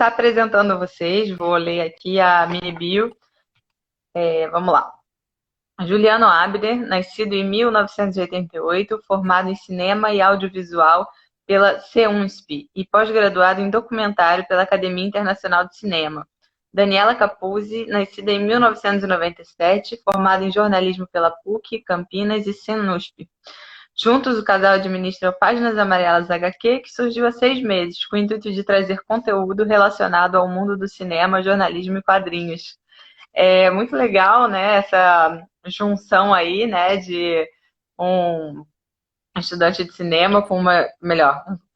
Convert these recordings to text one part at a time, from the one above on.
apresentando vocês, vou ler aqui a mini bio. Vamos lá. Juliano Abner, nascido em 1988, formado em cinema e audiovisual pela CEUNSP e pós-graduado em documentário pela Academia Internacional de Cinema. Daniela Capuzzi, nascida em 1997, formada em jornalismo pela PUC, Campinas e Senusp. Juntos, o casal administra o Páginas Amarelas HQ, que surgiu há 6 meses, com o intuito de trazer conteúdo relacionado ao mundo do cinema, jornalismo e quadrinhos. É muito legal, né, essa junção aí, né, de um estudante de cinema com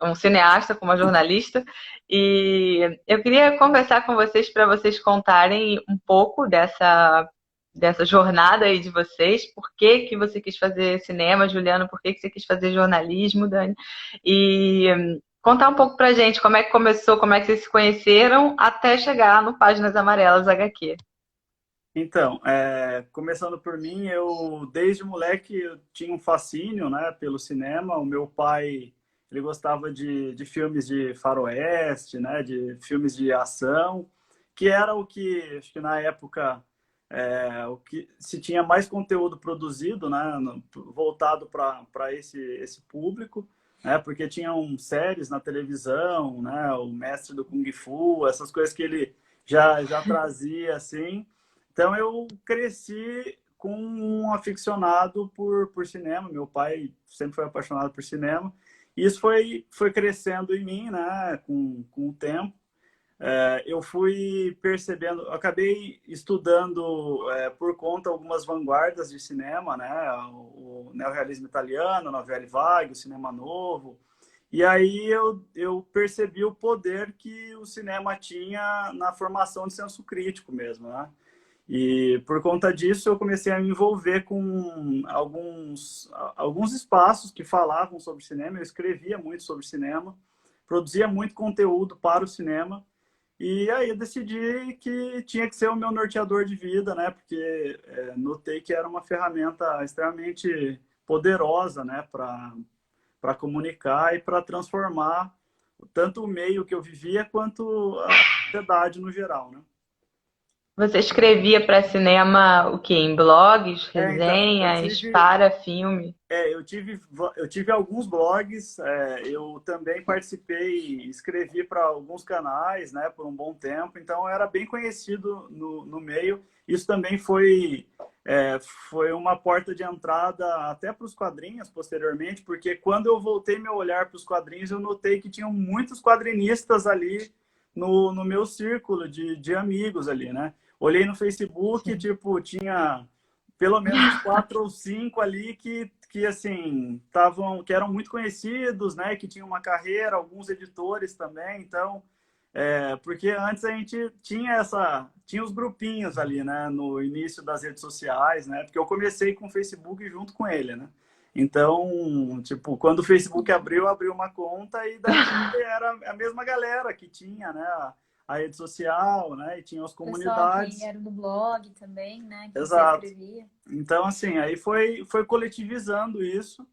um cineasta com uma jornalista. E eu queria conversar com vocês para vocês contarem um pouco dessa jornada aí de vocês. Por que que você quis fazer cinema, Juliano? Por que que você quis fazer jornalismo, Dani? E contar um pouco pra gente como é que começou, como é que vocês se conheceram até chegar no Páginas Amarelas HQ. Então, começando por mim, eu desde moleque eu tinha um fascínio, né, pelo cinema. O meu pai, ele gostava de filmes de faroeste, né, de filmes de ação, que era o que, acho que na época, o que se tinha mais conteúdo produzido, né, voltado para esse público, né, porque tinham séries na televisão, né, o Mestre do Kung Fu, essas coisas que ele já trazia, assim. Então, eu cresci com um aficionado por cinema. Meu pai sempre foi apaixonado por cinema. E isso foi crescendo em mim, né, com o tempo. Eu fui percebendo, eu acabei estudando por conta algumas vanguardas de cinema, né, o neorrealismo italiano, a Novelle Vague, o cinema novo. E aí eu percebi o poder que o cinema tinha na formação de senso crítico mesmo, né? E por conta disso eu comecei a me envolver com alguns espaços que falavam sobre cinema. Eu escrevia muito sobre cinema, produzia muito conteúdo para o cinema. E aí eu decidi que tinha que ser o meu norteador de vida, né? Porque notei que era uma ferramenta extremamente poderosa, né? Para comunicar e para transformar tanto o meio que eu vivia quanto a sociedade no geral, né? Você escrevia para cinema o quê? Em blogs, Então, resenhas, para filme? eu tive alguns blogs, eu também participei, escrevi para alguns canais, né, por um bom tempo, então eu era bem conhecido no meio. Isso também foi uma porta de entrada até para os quadrinhos posteriormente, porque quando eu voltei meu olhar para os quadrinhos, eu notei que tinham muitos quadrinistas ali no meu círculo de amigos ali, né? Olhei no Facebook, Sim. tipo, tinha pelo menos quatro ou cinco ali que assim que eram muito conhecidos, né? Que tinham uma carreira, alguns editores também. Então, porque antes a gente tinha os grupinhos ali, né? No início das redes sociais, né? Porque eu comecei com o Facebook junto com ele, né? Então, tipo, quando o Facebook abriu uma conta e dali era a mesma galera que tinha, né? A rede social, né? E tinha as Pessoal que comunidades. era do blog também, né? Que você Exato. escrevia. Então, assim, aí foi coletivizando isso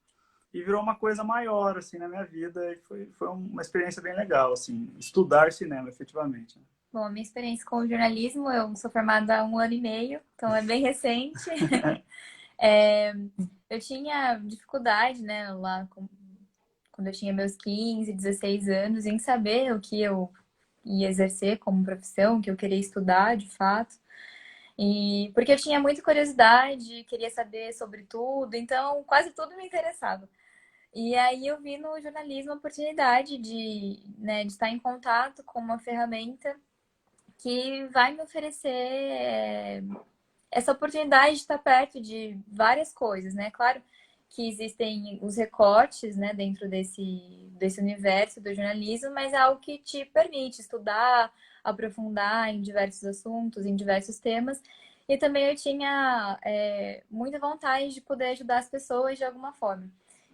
e virou uma coisa maior, assim, na minha vida. E foi uma experiência bem legal, assim, estudar cinema, efetivamente, né? Bom, a minha experiência com o jornalismo, eu sou formada há 1 ano e meio, então é bem recente. Eu tinha dificuldade, né, quando eu tinha meus 15, 16 anos, em saber o que eu ia exercer como profissão, o que eu queria estudar, de fato. E porque eu tinha muita curiosidade, queria saber sobre tudo, então quase tudo me interessava. E aí eu vi no jornalismo a oportunidade né, de estar em contato com uma ferramenta que vai me oferecer essa oportunidade de estar perto de várias coisas, né? Claro que existem os recortes, né, dentro desse universo do jornalismo, mas é algo que te permite estudar, aprofundar em diversos assuntos, em diversos temas. E também eu tinha muita vontade de poder ajudar as pessoas de alguma forma.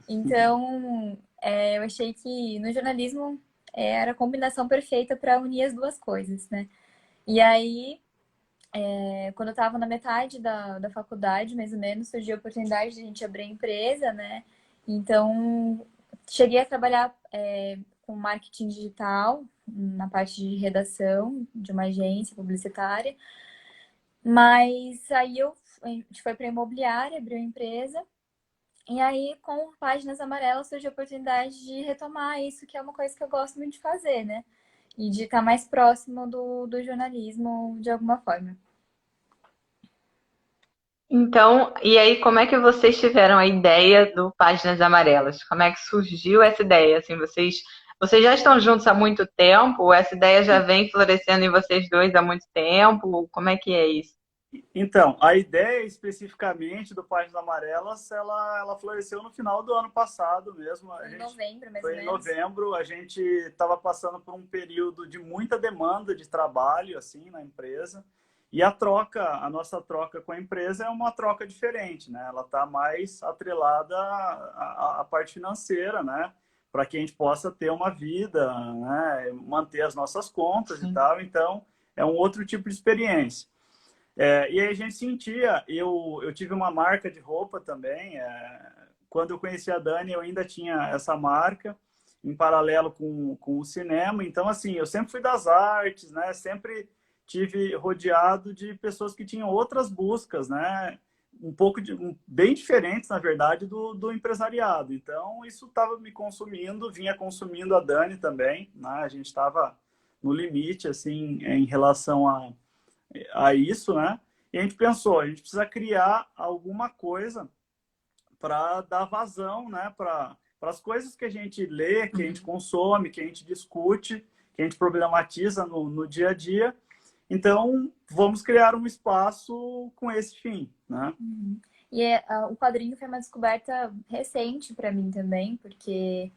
Então, eu achei que no jornalismo era a combinação perfeita para unir as duas coisas, né? E aí, quando eu estava na metade da faculdade, mais ou menos, surgiu a oportunidade de a gente abrir a empresa, né? Então, cheguei a trabalhar com marketing digital, na parte de redação de uma agência publicitária. Mas aí a gente foi para a imobiliária, abriu a empresa. E aí, com Páginas Amarelas, surgiu a oportunidade de retomar isso, que é uma coisa que eu gosto muito de fazer, né? E de estar mais próximo do jornalismo de alguma forma. Então, e aí, como é que vocês tiveram a ideia do Páginas Amarelas? Como é que surgiu essa ideia? Assim, vocês já estão juntos há muito tempo? Ou essa ideia já vem florescendo em vocês dois há muito tempo? Como é que é isso? Então, a ideia especificamente do Páginas Amarelas, ela floresceu no final do ano passado mesmo. Em novembro, mais ou Foi em menos. novembro, a gente estava passando por um período de muita demanda de trabalho assim na empresa. E a nossa troca com a empresa é uma troca diferente, né? Ela está mais atrelada à parte financeira, né? Para que a gente possa ter uma vida, né? Manter as nossas contas e tal. Então, é um outro tipo de experiência. E aí a gente sentia, eu tive uma marca de roupa também. Quando eu conheci a Dani, eu ainda tinha essa marca, em paralelo com o cinema. Então, assim, eu sempre fui das artes, né? Sempre tive rodeado de pessoas que tinham outras buscas, né? Bem diferentes, na verdade, do empresariado. Então, isso estava me consumindo, vinha consumindo a Dani também, né? A gente estava no limite, assim, em relação a isso, né? E a gente pensou, a gente precisa criar alguma coisa para dar vazão, né? Para as coisas que a gente lê, que a gente consome, que a gente discute, que a gente problematiza no dia a dia. Então, vamos criar um espaço com esse fim, né? E o quadrinho foi uma descoberta recente para mim também, porque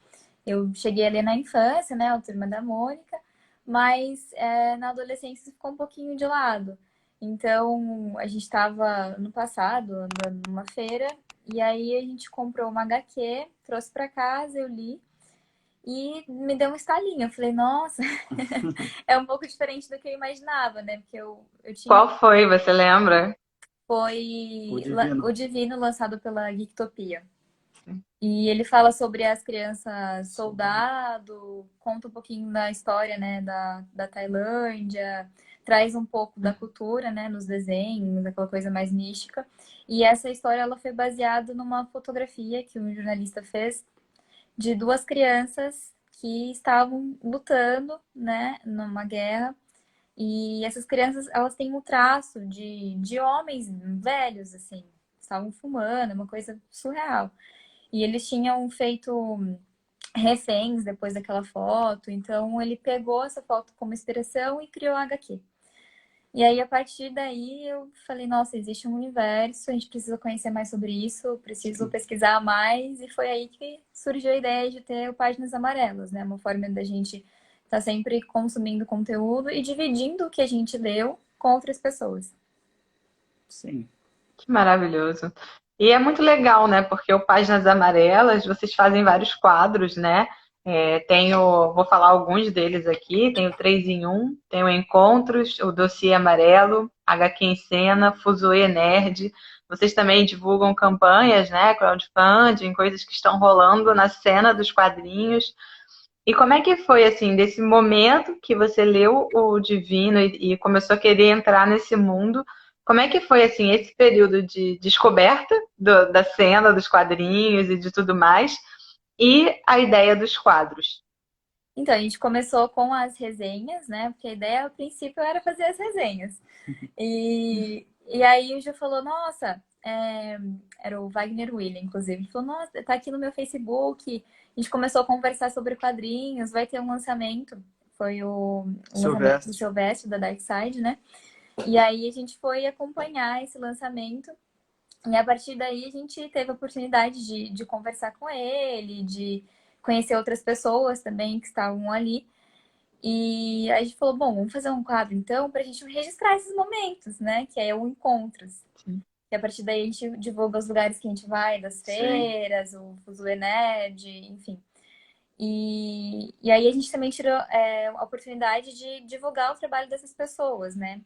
eu cheguei ali na infância, né, a Turma da Mônica, mas na adolescência ficou um pouquinho de lado. Então, a gente estava no passado andando numa feira, e aí a gente comprou uma HQ, trouxe para casa, eu li, e me deu um estalinho. Eu falei, nossa, é um pouco diferente do que eu imaginava, né? Porque eu tinha. Qual foi, você lembra? O Foi Divino. o Divino, lançado pela Geektopia. E ele fala sobre as crianças soldado, conta um pouquinho da história, né, da Tailândia, traz um pouco da cultura, né, nos desenhos, aquela coisa mais mística. E essa história ela foi baseada numa fotografia que um jornalista fez de duas crianças que estavam lutando, né, numa guerra. E essas crianças, elas têm um traço de homens velhos, assim, estavam fumando, é uma coisa surreal. E eles tinham feito reféns depois daquela foto, então ele pegou essa foto como inspiração e criou a HQ. E aí, a partir daí, eu falei, nossa, existe um universo, a gente precisa conhecer mais sobre isso, preciso pesquisar mais, e foi aí que surgiu a ideia de ter o Páginas Amarelas, né? Uma forma da gente estar sempre consumindo conteúdo e dividindo o que a gente leu com outras pessoas. Sim. Que maravilhoso. E é muito legal, né? Porque o Páginas Amarelas, vocês fazem vários quadros, né? Vou falar alguns deles aqui. Tem o 3 em 1, tem o Encontros, o Dossiê Amarelo, HQ em Cena, Fuzuê Nerd. Vocês também divulgam campanhas, né? Crowdfunding, coisas que estão rolando na cena dos quadrinhos. E como é que foi, assim, desse momento que você leu o Divino e começou a querer entrar nesse mundo? Como é que foi, assim, esse período de descoberta da cena, dos quadrinhos e de tudo mais, e a ideia dos quadros? Então, a gente começou com as resenhas, né? Porque a ideia, a princípio, era fazer as resenhas. E aí o Ju falou, nossa, era o Wagner William, inclusive. Ele falou, nossa, tá aqui no meu Facebook. A gente começou a conversar sobre quadrinhos, vai ter um lançamento. Foi o lançamento do Silvestre. Silvestre, da Dark Side, né? E aí a gente foi acompanhar esse lançamento. E a partir daí a gente teve a oportunidade de conversar com ele, de conhecer outras pessoas também que estavam ali. E aí a gente falou, bom, vamos fazer um quadro então para a gente registrar esses momentos, né? Que é o Encontros. Sim. E a partir daí a gente divulga os lugares que a gente vai, das feiras, o Fuzuê Nerd, enfim. E aí a gente também tirou a oportunidade de divulgar o trabalho dessas pessoas, né?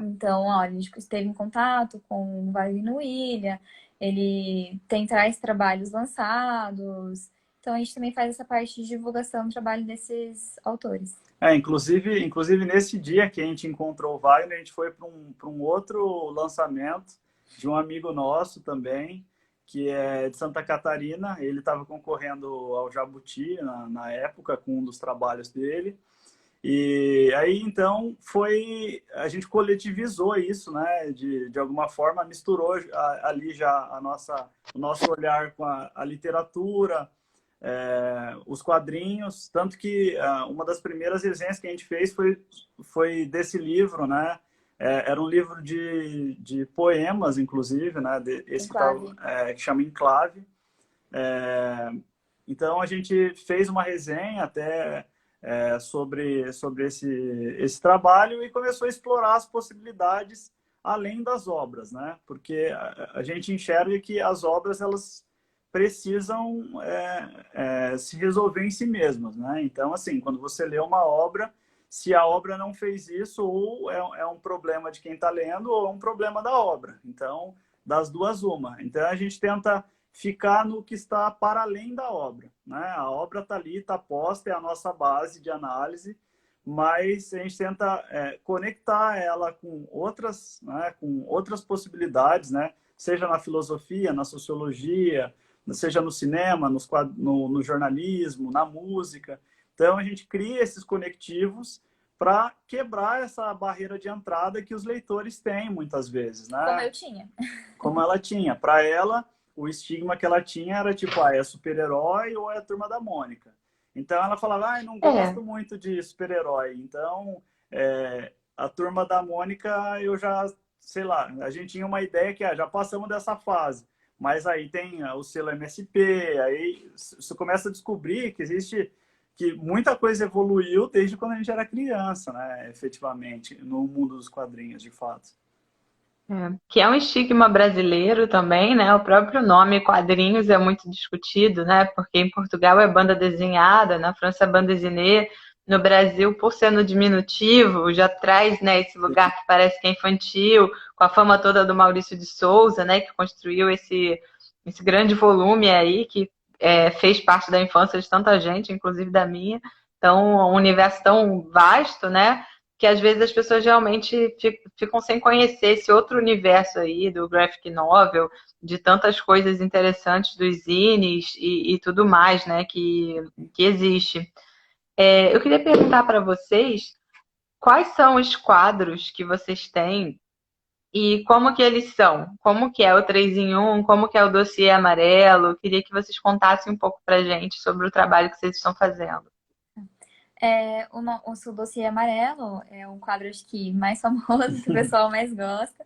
Então, olha, a gente esteve em contato com o Wagner William, ele traz trabalhos lançados. Então, a gente também faz essa parte de divulgação do trabalho desses autores. Inclusive nesse dia que a gente encontrou o Wagner, a gente foi para um outro lançamento de um amigo nosso também, que é de Santa Catarina. Ele estava concorrendo ao Jabuti na época com um dos trabalhos dele. E aí, então, a gente coletivizou isso, né? De alguma forma, misturou ali já o nosso olhar com a literatura, os quadrinhos, tanto que uma das primeiras resenhas que a gente fez foi desse livro, né? Era um livro de poemas, inclusive, né? Esse que chama Enclave. Então, a gente fez uma resenha até sobre esse trabalho e começou a explorar as possibilidades além das obras, né? Porque a gente enxerga que as obras, elas precisam se resolver em si mesmas, né? Então, assim, quando você lê uma obra, se a obra não fez isso, ou é um problema de quem está lendo, ou é um problema da obra. Então, das duas, uma. Então, a gente tenta ficar no que está para além da obra, né? A obra está ali, está posta, é a nossa base de análise, mas a gente tenta conectar ela com outras, né? Com outras possibilidades, né? Seja na filosofia, na sociologia, seja no cinema, no jornalismo, na música. Então, a gente cria esses conectivos para quebrar essa barreira de entrada que os leitores têm, muitas vezes, né? Como eu tinha. Como ela tinha. Para ela, o estigma que ela tinha era tipo, é super-herói ou é a Turma da Mônica. Então, ela falava, não gosto muito de super-herói. Então, a Turma da Mônica, eu já, sei lá, a gente tinha uma ideia que já passamos dessa fase. Mas aí tem o selo MSP, aí você começa a descobrir que muita coisa evoluiu desde quando a gente era criança, né? Efetivamente, no mundo dos quadrinhos, de fato. Que é um estigma brasileiro também, né? O próprio nome quadrinhos é muito discutido, né? Porque em Portugal é banda desenhada, na França é bande dessinée, no Brasil, por ser no diminutivo, já traz, né, esse lugar que parece que é infantil, com a fama toda do Maurício de Souza, né? Que construiu esse grande volume aí, que fez parte da infância de tanta gente, inclusive da minha. Então, um universo tão vasto, né? Que às vezes as pessoas realmente ficam sem conhecer esse outro universo aí do graphic novel, de tantas coisas interessantes dos zines e tudo mais, né, que existe. Eu queria perguntar para vocês quais são os quadros que vocês têm e como que eles são? Como que é o 3 em 1? Como que é o dossiê amarelo? Queria que vocês contassem um pouco para gente sobre o trabalho que vocês estão fazendo. O seu dossiê amarelo é um quadro, acho que, mais famoso, que o pessoal mais gosta.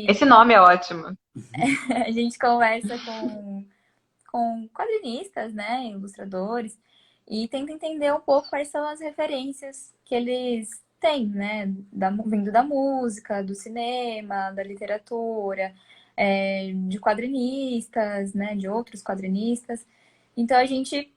Esse nome é ótimo. A gente conversa com quadrinistas, né, ilustradores, e tenta entender um pouco quais são as referências que eles têm, né, vindo da música, do cinema, da literatura, de quadrinistas, né, de outros quadrinistas. Então, a gente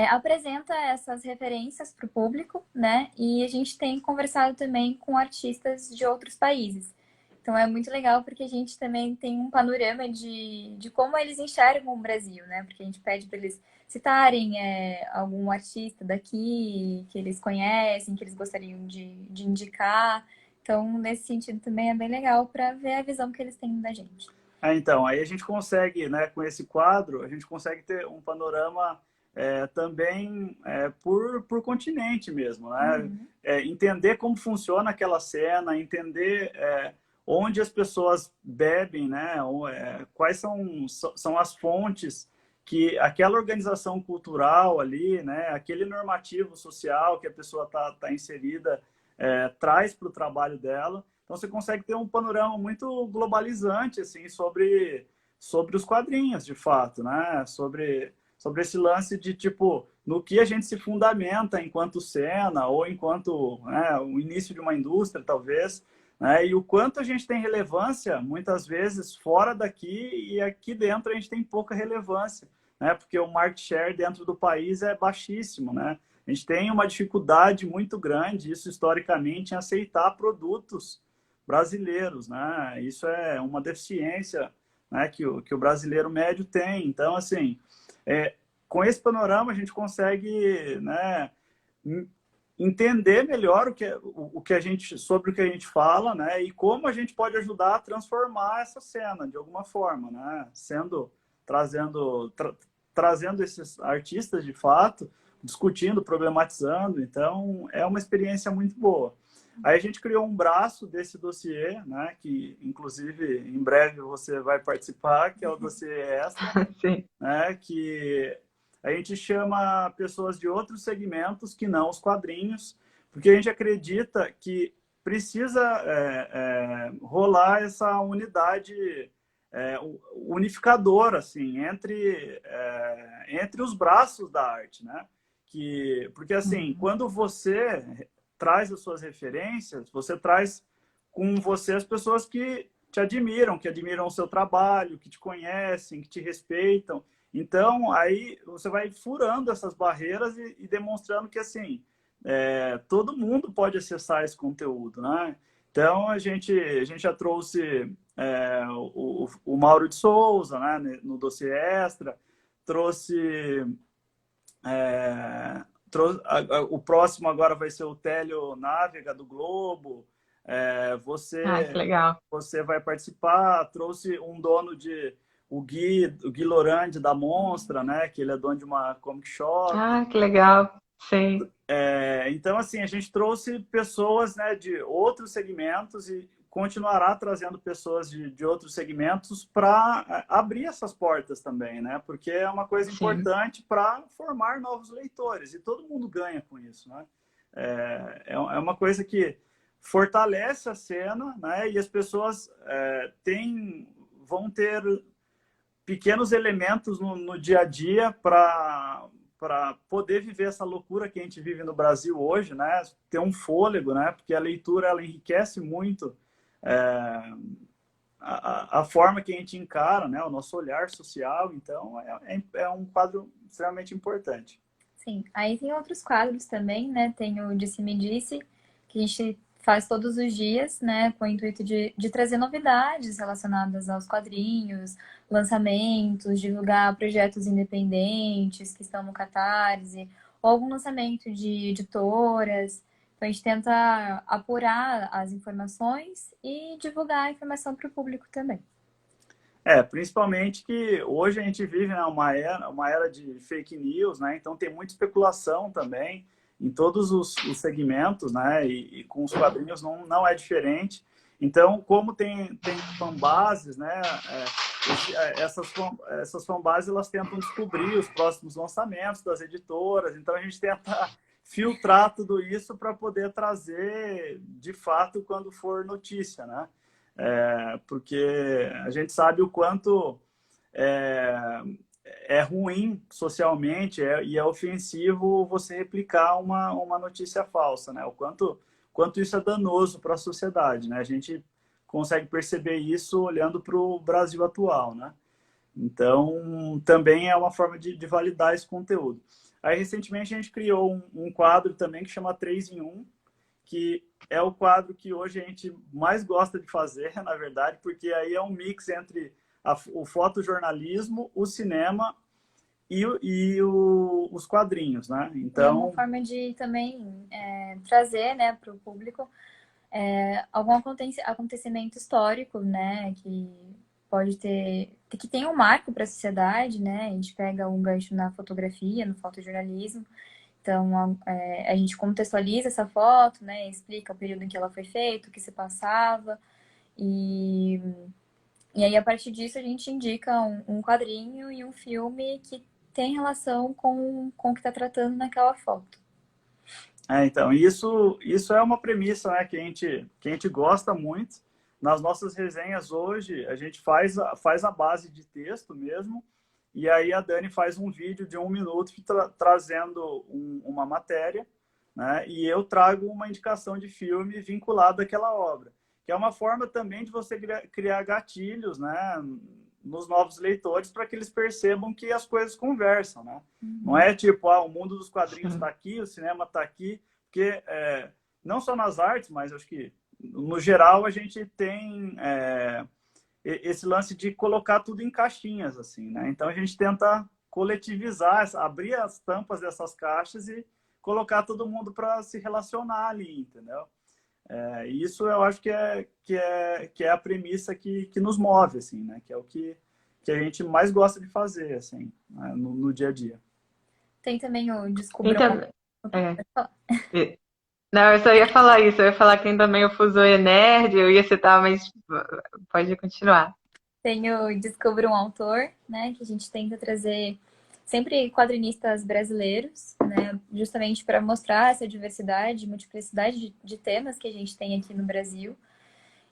apresenta essas referências para o público, né? E a gente tem conversado também com artistas de outros países. Então é muito legal porque a gente também tem um panorama de como eles enxergam o Brasil, né? Porque a gente pede para eles citarem algum artista daqui que eles conhecem, que eles gostariam de indicar. Então, nesse sentido também é bem legal para ver a visão que eles têm da gente. Então, aí a gente consegue, né, com esse quadro, a gente consegue ter um panorama também por continente mesmo, né? Uhum. Entender como funciona aquela cena, entender onde as pessoas bebem, né? Quais são as fontes que aquela organização cultural ali, né? Aquele normativo social que a pessoa tá inserida traz para o trabalho dela. Então você consegue ter um panorama muito globalizante assim sobre os quadrinhos, de fato, né? Sobre esse lance de, tipo, no que a gente se fundamenta enquanto cena ou enquanto o início de uma indústria, talvez, né? E o quanto a gente tem relevância, muitas vezes, fora daqui e aqui dentro a gente tem pouca relevância, né? Porque o market share dentro do país é baixíssimo, né? A gente tem uma dificuldade muito grande, isso historicamente, em aceitar produtos brasileiros, né? Isso é uma deficiência, né, que o brasileiro médio tem. Então, assim, com esse panorama a gente consegue, né, entender melhor o que a gente, sobre o que a gente fala, né, e como a gente pode ajudar a transformar essa cena de alguma forma, né, trazendo esses artistas de fato, discutindo, problematizando. Então é uma experiência muito boa. Aí a gente criou um braço desse dossiê, né, que inclusive em breve você vai participar, que é o dossiê Extra, Sim. né, que a gente chama pessoas de outros segmentos que não os quadrinhos, porque a gente acredita que precisa rolar essa unidade unificadora, assim, entre os braços da arte, né? Porque, assim, quando você traz as suas referências, você traz com você as pessoas que te admiram, que admiram o seu trabalho, que te conhecem, que te respeitam. Então, aí você vai furando essas barreiras e demonstrando que, assim, todo mundo pode acessar esse conteúdo, né? Então, a gente já trouxe o Mauro de Souza, né, no dossiê Extra, trouxe o próximo agora vai ser o Télio Návega, do Globo. Que legal. Você vai participar. Trouxe um dono o Gui Lorandi, da Monstra, né? Que ele é dono de uma comic shop. Que legal. Sim. Então, assim, a gente trouxe pessoas, né, de outros segmentos e continuará trazendo pessoas de outros segmentos para abrir essas portas também, né? Porque é uma coisa importante para formar novos leitores e todo mundo ganha com isso, né? É uma coisa que fortalece a cena, né? E as pessoas vão ter pequenos elementos no dia a dia para poder viver essa loucura que a gente vive no Brasil hoje, né? Ter um fôlego, né? Porque a leitura, ela enriquece muito a forma que a gente encara, né? O nosso olhar social. Então, é um quadro extremamente importante. Sim, aí tem outros quadros também, né? Tem o Disse-me Disse, que a gente faz todos os dias, né? Com o intuito de trazer novidades relacionadas aos quadrinhos, lançamentos, divulgar projetos independentes que estão no Catarse, ou algum lançamento de editoras. Então, a gente tenta apurar as informações e divulgar a informação para o público também. Principalmente que hoje a gente vive, né, uma era de fake news, né? Então tem muita especulação também em todos os segmentos, né? E com os quadrinhos não é diferente. Então, como tem fanbases, né? Essas fanbases, elas tentam descobrir os próximos lançamentos das editoras. Então a gente tenta filtrar tudo isso para poder trazer de fato quando for notícia, né? Porque a gente sabe o quanto é ruim socialmente e é ofensivo você replicar uma notícia falsa, né? O quanto isso é danoso para a sociedade, né? A gente consegue perceber isso olhando para o Brasil atual, né? Então, também é uma forma de validar esse conteúdo. Aí, recentemente, a gente criou um quadro também que chama 3 em 1, que é o quadro que hoje a gente mais gosta de fazer, na verdade, porque aí é um mix entre o fotojornalismo, o cinema e os quadrinhos, né? Então, é uma forma de também trazer, né, para o público algum acontecimento histórico, né, que pode ter, que tem um marco para a sociedade, né? A gente pega um gancho na fotografia, no fotojornalismo. Então, a gente contextualiza essa foto, né? Explica o período em que ela foi feita, o que se passava. E aí, a partir disso, a gente indica um quadrinho e um filme que tem relação com o que está tratando naquela foto. Então, isso é uma premissa, né, que a gente gosta muito. Nas nossas resenhas hoje, a gente faz a base de texto mesmo, e aí a Dani faz um vídeo de 1 minuto trazendo uma matéria, né, e eu trago uma indicação de filme vinculado àquela obra, que é uma forma também de você criar gatilhos, né, nos novos leitores, para que eles percebam que as coisas conversam, né? Não é tipo, o mundo dos quadrinhos está aqui, o cinema está aqui, porque não só nas artes, mas acho que no geral a gente tem esse lance de colocar tudo em caixinhas, assim, né? Então a gente tenta coletivizar, abrir as tampas dessas caixas e colocar todo mundo para se relacionar ali, entendeu? Isso eu acho que é a premissa que nos move, assim, né? Que é o que a gente mais gosta de fazer, assim, né? No dia a dia. Tem também o Descubra um Então, é, não, eu só ia falar isso, eu ia falar que tem também o Fusoe Nerd, eu ia citar, mas pode continuar. Tem o Descubra um Autor, né? Que a gente tenta trazer sempre quadrinistas brasileiros, né? Justamente para mostrar essa diversidade, multiplicidade de temas que a gente tem aqui no Brasil.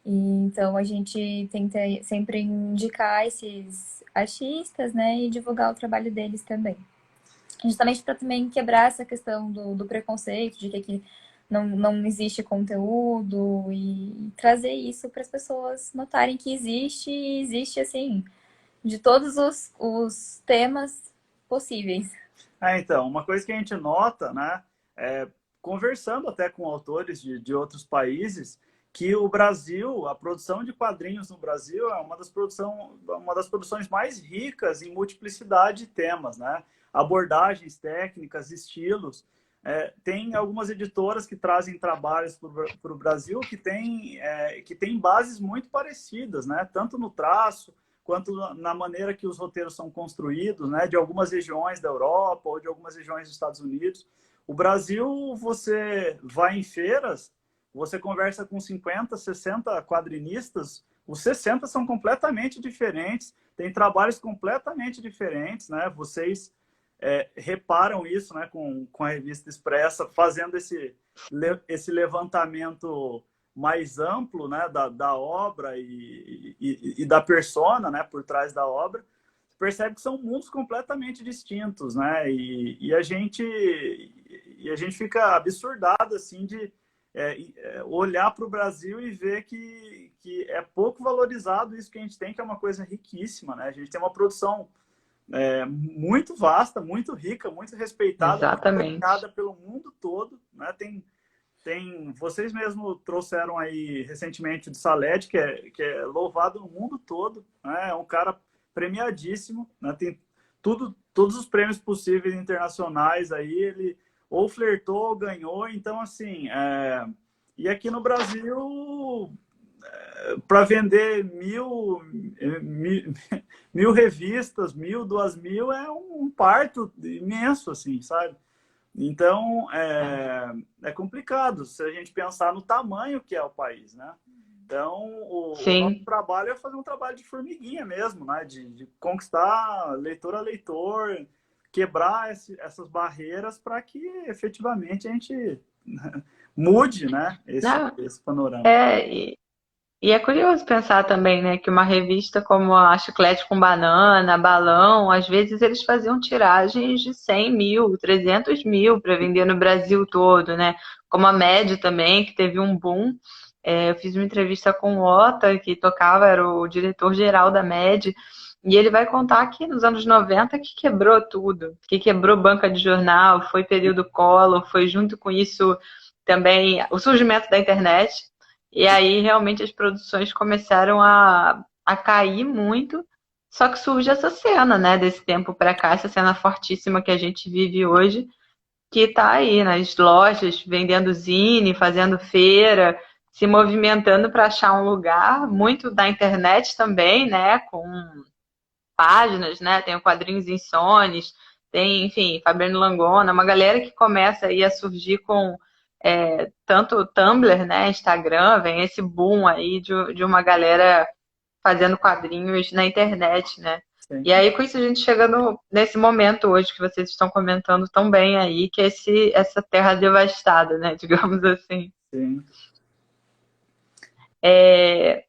E, então a gente tenta sempre indicar esses artistas, né? E divulgar o trabalho deles também. Justamente para também quebrar essa questão do preconceito, de que aqui não existe conteúdo e trazer isso para as pessoas notarem que existe e existe, assim, de todos os temas possíveis. Então, uma coisa que a gente nota, né, conversando até com autores de outros países, que o Brasil, a produção de quadrinhos no Brasil é uma das produções mais ricas em multiplicidade de temas, né? Abordagens técnicas, estilos. Tem algumas editoras que trazem trabalhos para o Brasil que tem bases muito parecidas, né? Tanto no traço, quanto na maneira que os roteiros são construídos, né? De algumas regiões da Europa ou de algumas regiões dos Estados Unidos. O Brasil, você vai em feiras, você conversa com 50, 60 quadrinistas, os 60 são completamente diferentes, têm trabalhos completamente diferentes, né? Vocês reparam isso, né, com a Revista Expressa, fazendo esse levantamento mais amplo, né, da obra e da persona, né, por trás da obra. Você percebe que são mundos completamente distintos, né? E a gente fica absurdado assim de olhar para o Brasil e ver que é pouco valorizado isso que a gente tem, que é uma coisa riquíssima, né? A gente tem uma produção muito vasta, muito rica, muito respeitada, muito Exatamente. admirada pelo mundo todo, né? Vocês mesmos trouxeram aí recentemente o Saled, que é louvado no mundo todo, né? É um cara premiadíssimo, né? Tem todos os prêmios possíveis internacionais aí, ele ou flertou ou ganhou, então assim, e aqui no Brasil, para vender mil revistas, 1.000, 2.000, é um parto imenso, assim, sabe? Então, é complicado se a gente pensar no tamanho que é o país, né? Então, o nosso Sim, trabalho é fazer um trabalho de formiguinha mesmo, né? De conquistar leitor a leitor, quebrar essas barreiras para que efetivamente a gente mude, né? não, Esse panorama. e é curioso pensar também, né, que uma revista como a Chiclete com Banana, Balão, às vezes eles faziam tiragens de 100 mil, 300 mil para vender no Brasil todo, né? Como a Mad também, que teve um boom. Eu fiz uma entrevista com o Ota, que tocava, era o diretor-geral da Mad, e ele vai contar que nos anos 90 que quebrou tudo, que quebrou banca de jornal, foi período Collor, foi junto com isso também o surgimento da internet. E aí realmente as produções começaram a cair muito. Só que surge essa cena, né, desse tempo para cá, essa cena fortíssima que a gente vive hoje, que tá aí nas lojas, vendendo zine, fazendo feira, se movimentando para achar um lugar, muito da internet também, né, com páginas, né, tem o Quadrinhos Insones, tem, enfim, Fabiano Langona, uma galera que começa aí a surgir com tanto o Tumblr, né, Instagram, vem esse boom aí de uma galera fazendo quadrinhos na internet, né? Sim, E aí, com isso, a gente chega nesse momento hoje que vocês estão comentando tão bem aí, que é essa terra devastada, né? Digamos assim. sim. É,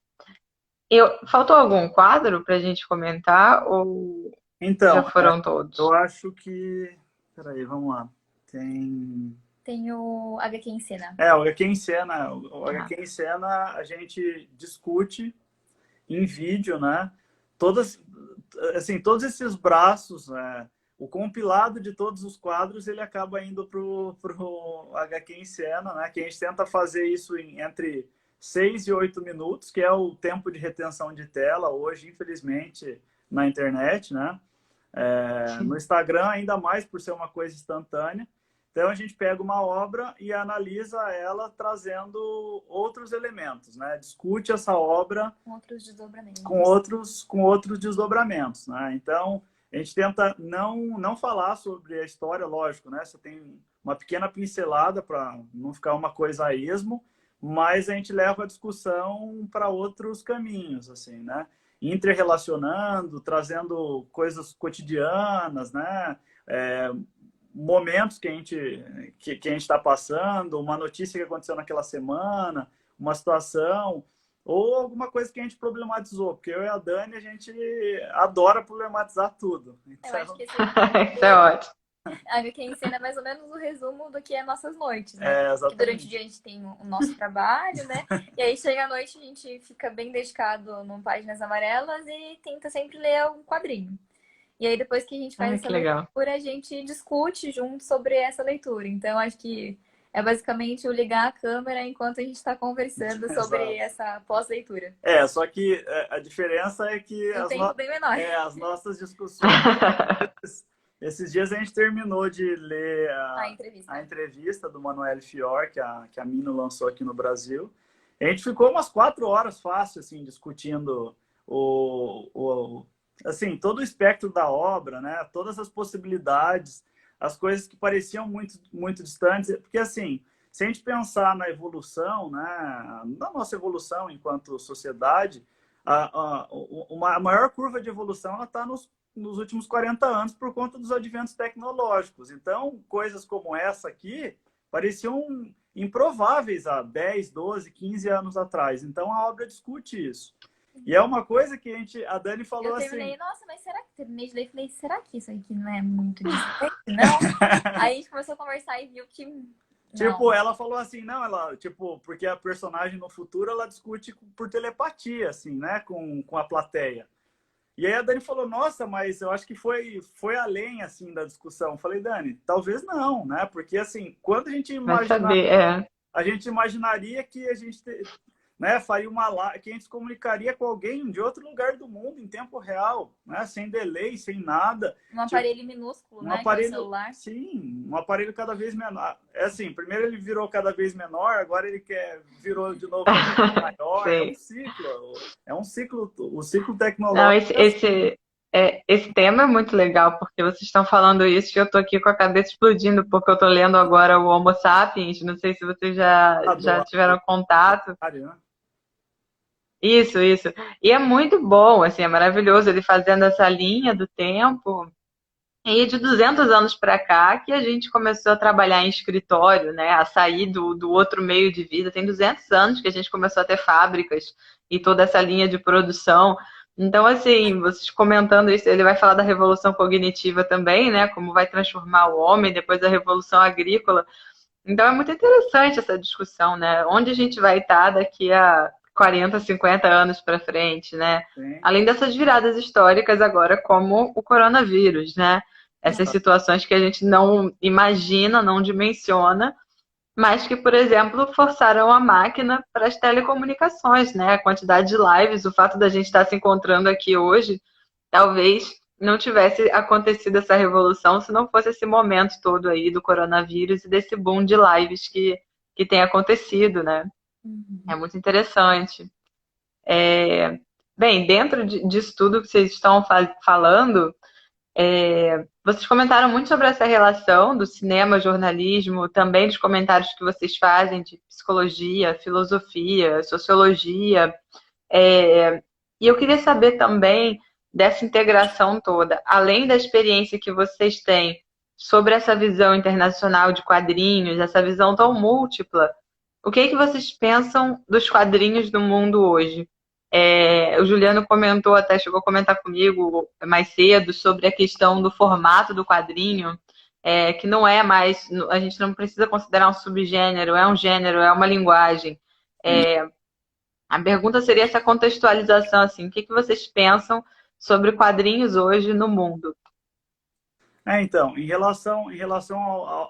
faltou algum quadro para a gente comentar ou já Então, foram eu todos? acho que... Peraí, vamos lá. Tem o HQ em Cena. O HQ em Cena. O Ah, HQ em Cena a gente discute em vídeo, né? Todas, assim, todos esses braços, né? O compilado de todos os quadros, ele acaba indo pro HQ em Cena, né? Que a gente tenta fazer isso entre 6 e 8 minutos, que é o tempo de retenção de tela hoje, infelizmente, na internet, né? No Sim. Instagram, ainda mais por ser uma coisa instantânea. Então, a gente pega uma obra e analisa ela trazendo outros elementos, né? Discute essa obra Com outros desdobramentos. com outros desdobramentos, né? Então, a gente tenta não falar sobre a história, lógico, né? Você tem uma pequena pincelada para não ficar uma coisa a esmo, mas a gente leva a discussão para outros caminhos, assim, né? Interrelacionando, trazendo coisas cotidianas, né? Momentos que a gente está passando, uma notícia que aconteceu naquela semana, uma situação, ou alguma coisa que a gente problematizou, porque eu e a Dani, a gente adora problematizar tudo. Eu acho Então, que esse Isso é ótimo. a HQ ensina mais ou menos o resumo do que é nossas noites, né? Que durante o dia exatamente. a gente tem o nosso trabalho, né? E aí chega a noite a gente fica bem dedicado no Páginas Amarelas e tenta sempre ler um quadrinho. E aí depois que a gente faz Ai, essa que legal. leitura, a gente discute junto sobre essa leitura. Então acho que é basicamente o ligar a câmera enquanto a gente está conversando sobre Exato. essa pós-leitura. Só que a diferença é que E o tempo bem menor. as nossas discussões. Esses dias a gente terminou de ler A a entrevista. entrevista do Manoel Fior, que a Mino lançou aqui no Brasil. A gente ficou umas 4 horas fácil, assim, discutindo assim, todo o espectro da obra, né? Todas as possibilidades, as coisas que pareciam muito distantes. Porque, assim, se a gente pensar na evolução, né? Na nossa evolução enquanto sociedade, a maior curva de evolução está nos últimos 40 anos por conta dos adventos tecnológicos. Então, coisas como essa aqui pareciam improváveis há 10, 12, 15 anos atrás. Então, a obra discute isso. E é uma coisa que a Dani falou Eu assim... terminei, nossa, mas será que terminei de ler? Falei, será que isso aqui não é muito distante? Não. Aí a gente começou a conversar e viu que Tipo, não. ela falou assim, não, porque a personagem no futuro, ela discute por telepatia, assim, né, com a plateia. E aí a Dani falou, nossa, mas eu acho que foi além, assim, da discussão. Eu falei, Dani, talvez não, né? Porque, assim, quando Vai saber, é. a gente imaginaria que a gente, né, faria que a gente se comunicaria com alguém de outro lugar do mundo em tempo real, né? Sem delay, sem nada. Um Tipo, aparelho minúsculo, um né? Que é o aparelho, celular. sim, um aparelho cada vez menor. É assim, primeiro ele virou cada vez menor, agora virou de novo cada vez maior. Sim. O ciclo Não, tecnológico é assim. esse tema é muito legal, porque vocês estão falando isso e eu tô aqui com a cabeça explodindo, porque eu tô lendo agora o Homo Sapiens, não sei se vocês já Adoro, tiveram contato. né? Isso. E é muito bom, assim, é maravilhoso ele fazendo essa linha do tempo. E de 200 anos para cá que a gente começou a trabalhar em escritório, né, a sair do outro meio de vida. Tem 200 anos que a gente começou a ter fábricas e toda essa linha de produção. Então, assim, vocês comentando isso, ele vai falar da revolução cognitiva também, né, como vai transformar o homem depois da revolução agrícola. Então, é muito interessante essa discussão, né? Onde a gente vai estar daqui a 40, 50 anos para frente, né? Sim, Além dessas viradas históricas agora, como o coronavírus, né? Essas exato. situações que a gente não imagina, não dimensiona, mas que, por exemplo, forçaram a máquina para as telecomunicações, né? A quantidade de lives, o fato da gente estar se encontrando aqui hoje, talvez não tivesse acontecido essa revolução se não fosse esse momento todo aí do coronavírus e desse boom de lives que tem acontecido, né? É Uhum. muito interessante. Bem, dentro disso tudo que vocês estão falando, vocês comentaram muito sobre essa relação do cinema, jornalismo, também dos comentários que vocês fazem de psicologia, filosofia, sociologia. E eu queria saber também dessa integração toda, além da experiência que vocês têm sobre essa visão internacional de quadrinhos, essa visão tão múltipla, o que é que vocês pensam dos quadrinhos no mundo hoje? O Juliano comentou, até chegou a comentar comigo mais cedo, sobre a questão do formato do quadrinho, que não é mais, a gente não precisa considerar um subgênero, é um gênero, é uma linguagem. A pergunta seria essa contextualização, assim, o que que vocês pensam sobre quadrinhos hoje no mundo? Então, em relação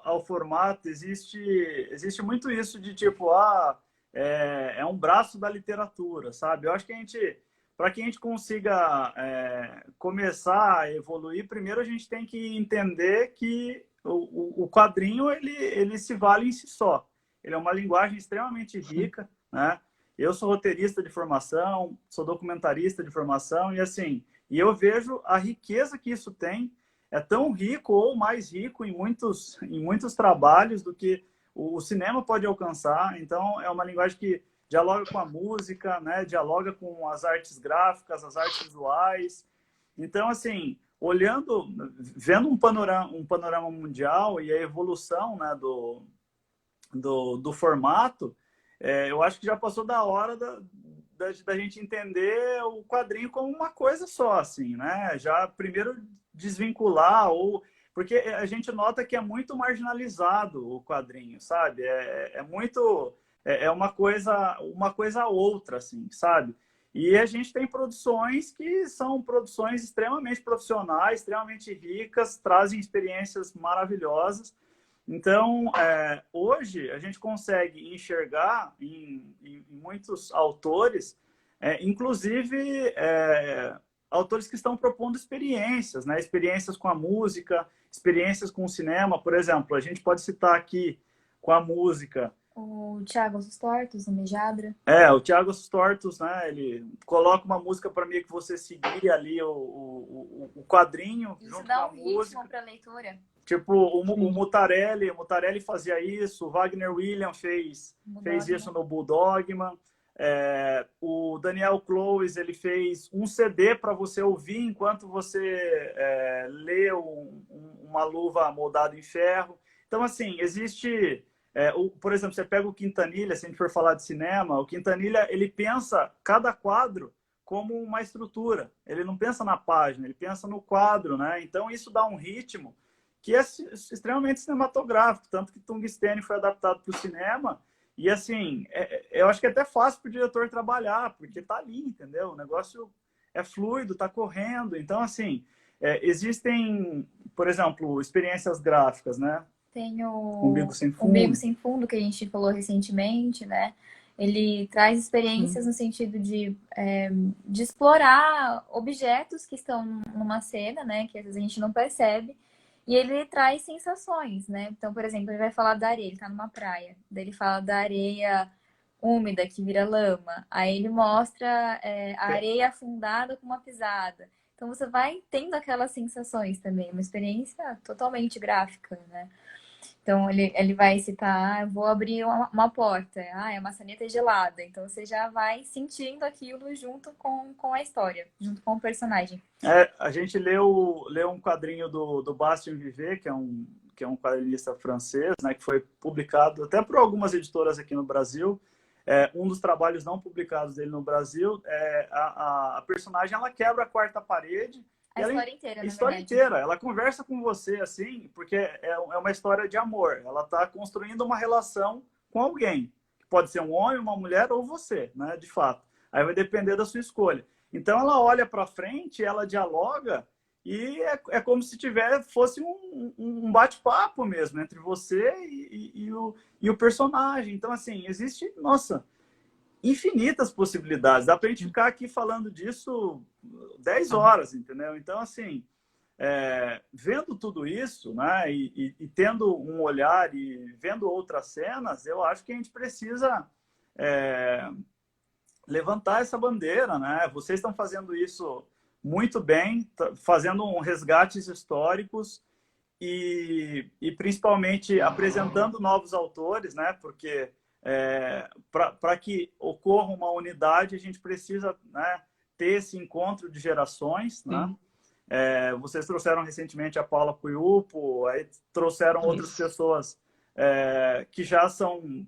ao formato, existe muito isso de tipo, é um braço da literatura, sabe? Eu acho que a gente para que a gente consiga começar a evoluir, primeiro a gente tem que entender que o quadrinho ele se vale em si só. Ele é uma linguagem extremamente rica, né? Eu sou roteirista de formação, sou documentarista de formação, e assim, e eu vejo a riqueza que isso tem. É tão rico ou mais rico em muitos trabalhos do que o cinema pode alcançar. Então, é uma linguagem que dialoga com a música, né? Dialoga com as artes gráficas, as artes visuais. Então, assim, vendo um panorama mundial e a evolução, né, do formato, eu acho que já passou da hora da gente entender o quadrinho como uma coisa só, assim, né? Já primeiro desvincular, porque a gente nota que é muito marginalizado o quadrinho, sabe? É uma coisa outra, assim, sabe? E a gente tem produções que são produções extremamente profissionais, extremamente ricas, trazem experiências maravilhosas. Então, hoje, a gente consegue enxergar em muitos autores, inclusive autores que estão propondo experiências, né? Experiências com a música, experiências com o cinema. Por exemplo, a gente pode citar aqui com a música... O Thiago Tortos, o Mejadra. O Thiago Tortos, né? Ele coloca uma música para mim que você seguir ali o quadrinho. Isso junto dá com um a música. ritmo para a leitura. Tipo, o Mutarelli fazia isso, o Wagner William fez isso no Bulldogman. O Daniel Clowes, ele fez um CD para você ouvir enquanto você lê uma luva moldada em ferro. Então, assim, existe... por exemplo, você pega o Quintanilha, se a gente for falar de cinema, o Quintanilha, ele pensa cada quadro como uma estrutura. Ele não pensa na página, ele pensa no quadro, né? Então, isso dá um ritmo que é extremamente cinematográfico, tanto que Tungstênio foi adaptado para o cinema, e assim, eu acho que é até fácil para o diretor trabalhar, porque tá ali, entendeu? O negócio é fluido, tá correndo, então assim, existem, por exemplo, experiências gráficas, né? Tem Umbigo Sem Fundo. Umbigo Sem Fundo, que a gente falou recentemente, né? Ele traz experiências no sentido de explorar objetos que estão numa cena, né? Que às vezes a gente não percebe. E ele traz sensações, né? Então, por exemplo, ele vai falar da areia, ele tá numa praia. Daí ele fala da areia úmida, que vira lama. Aí ele mostra a areia afundada com uma pisada. Então, você vai tendo aquelas sensações também. Uma experiência totalmente gráfica, né? Então, ele vai citar, vou abrir uma porta. A maçaneta é gelada. Então, você já vai sentindo aquilo junto com a história, junto com o personagem. A gente leu um quadrinho do Bastien Vivet, que é um quadrinista francês, né, que foi publicado até por algumas editoras aqui no Brasil. Um dos trabalhos não publicados dele no Brasil, a personagem ela quebra a quarta parede. A história inteira, A história inteira. Ela conversa com você, assim, porque é uma história de amor. Ela está construindo uma relação com alguém. Pode ser um homem, uma mulher ou você, né? De fato. Aí vai depender da sua escolha. Então, ela olha para frente, ela dialoga e é como se fosse um bate-papo mesmo entre você e o personagem. Então, assim, existe, nossa, infinitas possibilidades. Dá para a gente ficar aqui falando disso 10 horas, entendeu? Então, assim, vendo tudo isso, né, e tendo um olhar e vendo outras cenas, eu acho que a gente precisa levantar essa bandeira, né? Vocês estão fazendo isso muito bem, fazendo resgates históricos e principalmente apresentando novos autores, né? Porque para que ocorra uma unidade, a gente precisa, né, ter esse encontro de gerações, né? Vocês trouxeram recentemente a Paula Puiupo, aí trouxeram outras pessoas que já são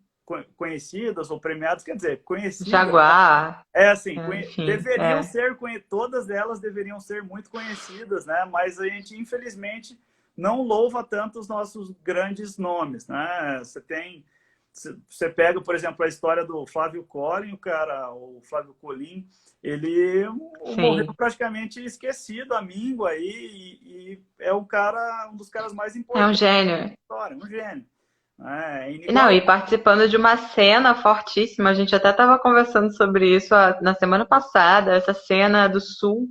conhecidas ou premiadas, quer dizer, conhecidas. Jaguar. Assim, deveriam ser, todas elas deveriam ser muito conhecidas, né? Mas a gente, infelizmente, não louva tanto os nossos grandes nomes, né? Você pega, por exemplo, a história do Flávio Collin, o Flávio Collin, ele morreu praticamente esquecido, amigo aí, e é um dos caras mais importantes É um gênio. da história, um gênio. né? É Não, e inigualável. participando de uma cena fortíssima, a gente até estava conversando sobre isso na semana passada, essa cena do Sul,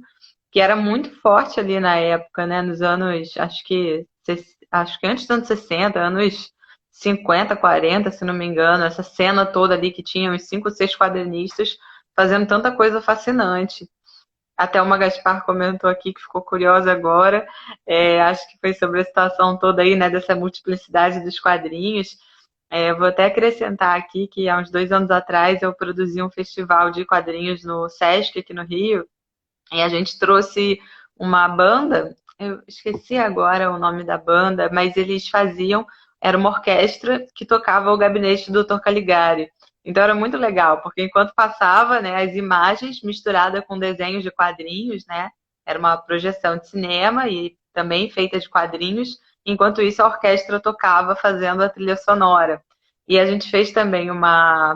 que era muito forte ali na época, né? Nos anos, acho que antes dos anos 60, anos 50, 40, se não me engano, essa cena toda ali que tinha uns 5, 6 quadrinistas fazendo tanta coisa fascinante. Até uma Gaspar comentou aqui que ficou curiosa agora. Acho que foi sobre a situação toda aí, né, dessa multiplicidade dos quadrinhos. Vou até acrescentar aqui que há uns 2 anos atrás eu produzi um festival de quadrinhos no Sesc, aqui no Rio, e a gente trouxe uma banda, eu esqueci agora o nome da banda, mas eles faziam, era uma orquestra que tocava o gabinete do Dr. Caligari. Então era muito legal, porque enquanto passava, né, as imagens misturadas com desenhos de quadrinhos, né, era uma projeção de cinema e também feita de quadrinhos, enquanto isso a orquestra tocava fazendo a trilha sonora. E a gente fez também uma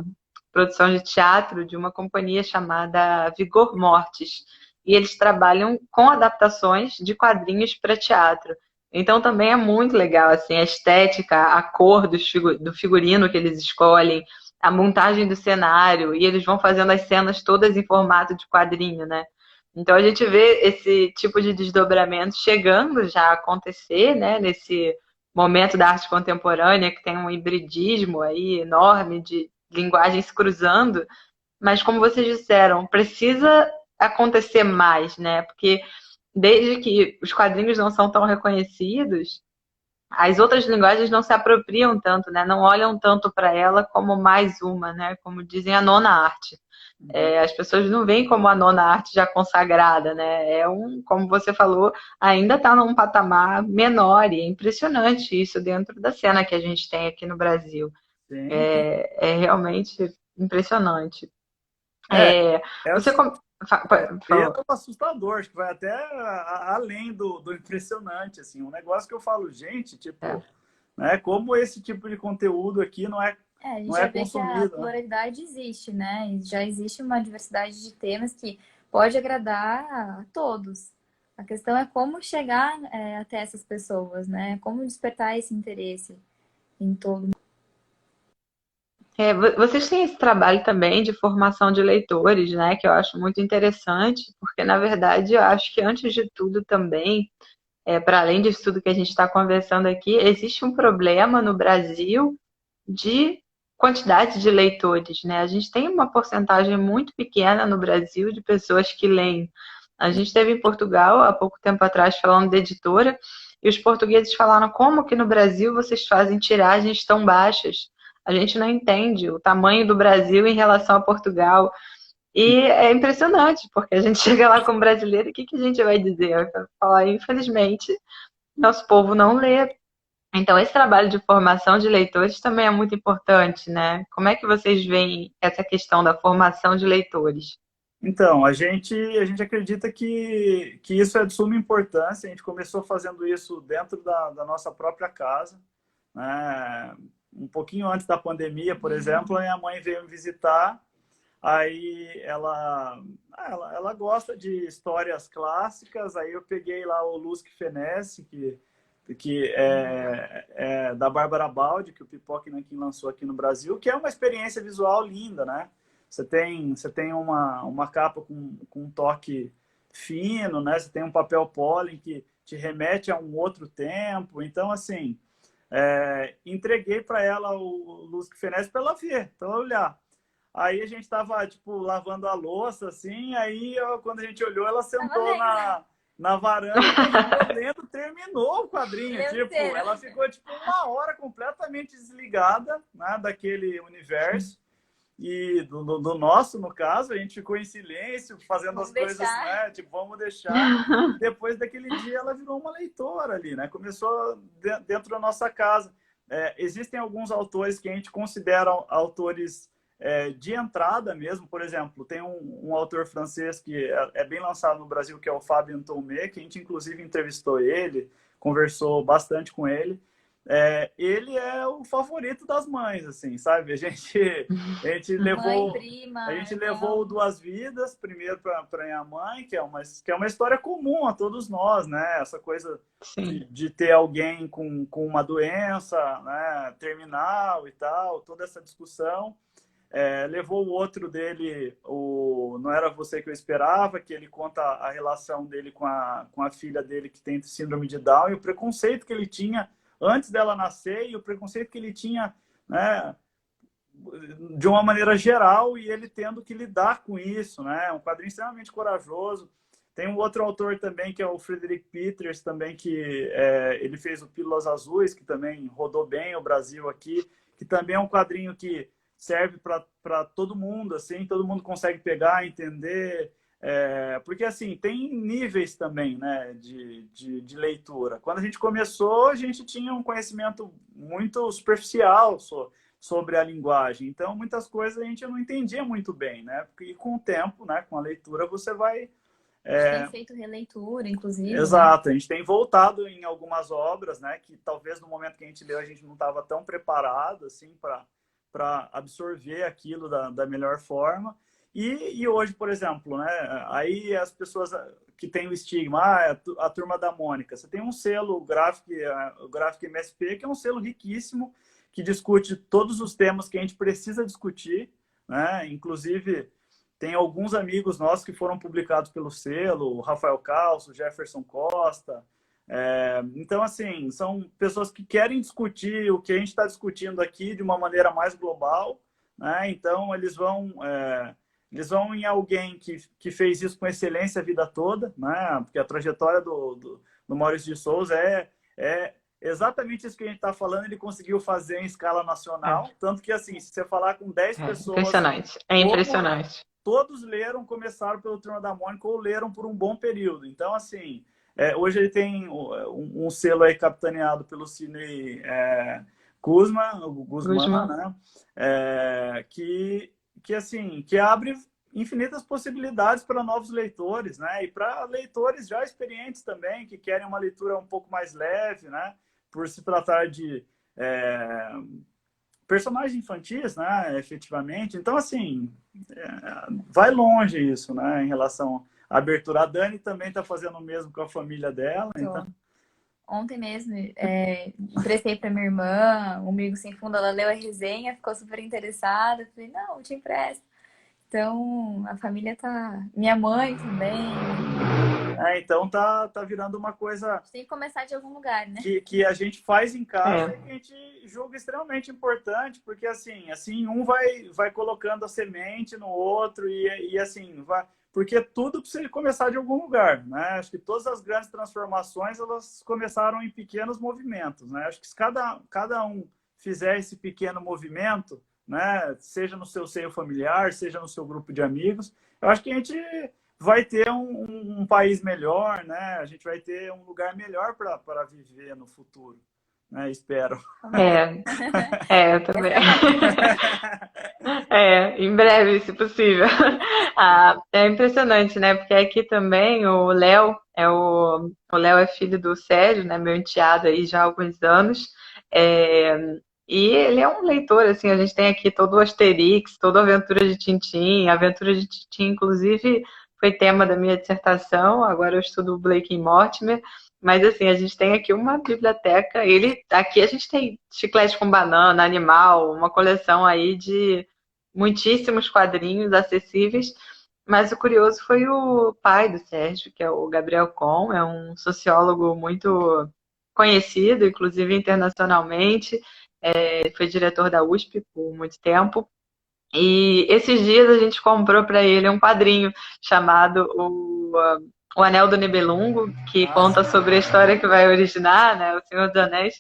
produção de teatro de uma companhia chamada Vigor Mortis, e eles trabalham com adaptações de quadrinhos para teatro. Então também é muito legal assim, a estética, a cor do figurino que eles escolhem, a montagem do cenário, e eles vão fazendo as cenas todas em formato de quadrinho, né? Então a gente vê esse tipo de desdobramento chegando já a acontecer, né? Nesse momento da arte contemporânea que tem um hibridismo aí enorme de linguagens cruzando, mas como vocês disseram, precisa acontecer mais, né? Porque desde que os quadrinhos não são tão reconhecidos, as outras linguagens não se apropriam tanto, né? Não olham tanto para ela como mais uma, né? Como dizem a nona arte. Uhum. As pessoas não veem como a nona arte já consagrada, né? Como você falou, ainda está num patamar menor e é impressionante isso dentro da cena que a gente tem aqui no Brasil. Sim. É realmente impressionante. É, É, é você assim, com- por favor. pelo assustador, acho que vai até além do impressionante, assim, um negócio que eu falo, gente, É. tipo, né, como esse tipo de conteúdo aqui A gente não é já vê que a consumido, né? pluralidade existe, né? E já existe uma diversidade de temas que pode agradar a todos. A questão é como chegar, até essas pessoas, né? Como despertar esse interesse em todo. Vocês têm esse trabalho também de formação de leitores, né? Que eu acho muito interessante, porque na verdade eu acho que antes de tudo também, para além disso tudo que a gente está conversando aqui, existe um problema no Brasil de quantidade de leitores, né? A gente tem uma porcentagem muito pequena no Brasil de pessoas que leem. A gente esteve em Portugal há pouco tempo atrás falando de editora, e os portugueses falaram como que no Brasil vocês fazem tiragens tão baixas. A gente não entende o tamanho do Brasil em relação a Portugal. E é impressionante, porque a gente chega lá como brasileiro e o que, que a gente vai dizer? Vai falar, infelizmente, nosso povo não lê. Então, esse trabalho de formação de leitores também é muito importante, né? Como é que vocês veem essa questão da formação de leitores? Então, a gente acredita que isso é de suma importância. A gente começou fazendo isso dentro da nossa própria casa, né? Um pouquinho antes da pandemia, por exemplo, a minha mãe veio me visitar. Aí ela gosta de histórias clássicas. Aí eu peguei lá o Lusque Fenesse, que é da Bárbara Baldi, que o Pipoca Nanquim lançou aqui no Brasil, que é uma experiência visual linda, né? Você tem uma capa com um toque fino, né? Você tem um papel pólen que te remete a um outro tempo. Então, assim, entreguei para ela o Lusque Fenesse para ela ver, para ela olhar. Aí a gente estava, tipo, lavando a louça, assim, aí quando a gente olhou, ela Tava sentou lendo. na varanda e ficou lendo, terminou o quadrinho. Leu Tipo, inteiro. ela ficou, tipo, uma hora completamente desligada, né, daquele universo. E do nosso, no caso, a gente ficou em silêncio, fazendo as Vamos coisas, deixar. né, tipo, vamos deixar. E depois daquele dia, ela virou uma leitora ali, né? Começou dentro da nossa casa. Existem alguns autores que a gente considera autores de entrada mesmo. Por exemplo, tem um autor francês que é bem lançado no Brasil, que é o Fabien Tomé, que a gente inclusive entrevistou ele, conversou bastante com ele. ele é o favorito das mães, assim, sabe? Mãe, prima, A gente levou irmão. Duas Vidas primeiro para minha mãe, que é uma história comum a todos nós, né? Essa coisa Sim. de ter alguém com uma doença, né, terminal e tal, toda essa discussão. Levou o outro dele, Não Era Você Que Eu Esperava, que ele conta a relação dele com a filha dele que tem síndrome de Down e o preconceito que ele tinha antes dela nascer e o preconceito que ele tinha, né, de uma maneira geral, e ele tendo que lidar com isso, né? É um quadrinho extremamente corajoso. Tem um outro autor também, que é o Frederick Peters, também, que ele fez o Pílulas Azuis, que também rodou bem o Brasil aqui, que também é um quadrinho que serve para todo mundo, assim, todo mundo consegue pegar, entender, porque, assim, tem níveis também, né, de leitura. Quando a gente começou, a gente tinha um conhecimento muito superficial sobre a linguagem. Então, muitas coisas a gente não entendia muito bem, né? E com o tempo, né, com a leitura, você vai... A gente tem feito releitura, inclusive, né? Exato, a gente tem voltado em algumas obras, né, que talvez no momento que a gente leu a gente não estava tão preparado assim para absorver aquilo da melhor forma. E hoje, por exemplo, né, aí as pessoas que têm o estigma, a Turma da Mônica, você tem um selo, o Graphic MSP, que é um selo riquíssimo, que discute todos os temas que a gente precisa discutir, né? Inclusive, tem alguns amigos nossos que foram publicados pelo selo, o Rafael Calço, o Jefferson Costa. Então, assim, são pessoas que querem discutir o que a gente está discutindo aqui de uma maneira mais global, né? Então, eles vão em alguém que fez isso com excelência a vida toda, né? Porque a trajetória do Maurício de Souza é exatamente isso que a gente está falando, ele conseguiu fazer em escala nacional. Tanto que, assim, se você falar com 10 pessoas, Impressionante. É impressionante. todos leram, começaram pelo Turma da Mônica ou leram por um bom período. Então, assim, hoje ele tem um selo aí capitaneado pelo Sidney Guzman, Guzmán. né? Assim, que abre infinitas possibilidades para novos leitores, né? E para leitores já experientes também, que querem uma leitura um pouco mais leve, né? Por se tratar de personagens infantis, né? Efetivamente. Então, assim, vai longe isso, né? Em relação à abertura. A Dani também está fazendo o mesmo com a família dela. Então... Ontem mesmo, emprestei para minha irmã, um Amigo Sem Fundo, ela leu a resenha, ficou super interessada. Falei, não, eu te empresto. Então, a família tá... Minha mãe também. Então tá virando uma coisa... Tem que começar de algum lugar, né? Que a gente faz em casa e que a gente julga extremamente importante, porque assim um vai colocando a semente no outro e assim, vai... Porque tudo precisa começar de algum lugar, né? Acho que todas as grandes transformações, elas começaram em pequenos movimentos, né? Acho que se cada um fizer esse pequeno movimento, né? Seja no seu seio familiar, seja no seu grupo de amigos, eu acho que a gente vai ter um país melhor, né? A gente vai ter um lugar melhor para viver no futuro, né? Espero. Eu também. Em breve, se possível. É impressionante, né? Porque aqui também o Léo é filho do Sérgio, né? Meu enteado aí já há alguns anos. E ele é um leitor, assim, a gente tem aqui todo o Asterix, toda a Aventura de Tintim. A Aventura de Tintim, inclusive, foi tema da minha dissertação. Agora eu estudo o Blake e Mortimer. Mas assim, a gente tem aqui uma biblioteca. Aqui a gente tem Chiclete com Banana, Animal, uma coleção aí de muitíssimos quadrinhos acessíveis. Mas o curioso foi o pai do Sérgio, que é o Gabriel Com, é um sociólogo muito conhecido, inclusive internacionalmente. Ele foi diretor da USP por muito tempo. E esses dias a gente comprou para ele um quadrinho chamado o Anel do Nibelungo, que conta sobre a história que vai originar, né, o Senhor dos Anéis.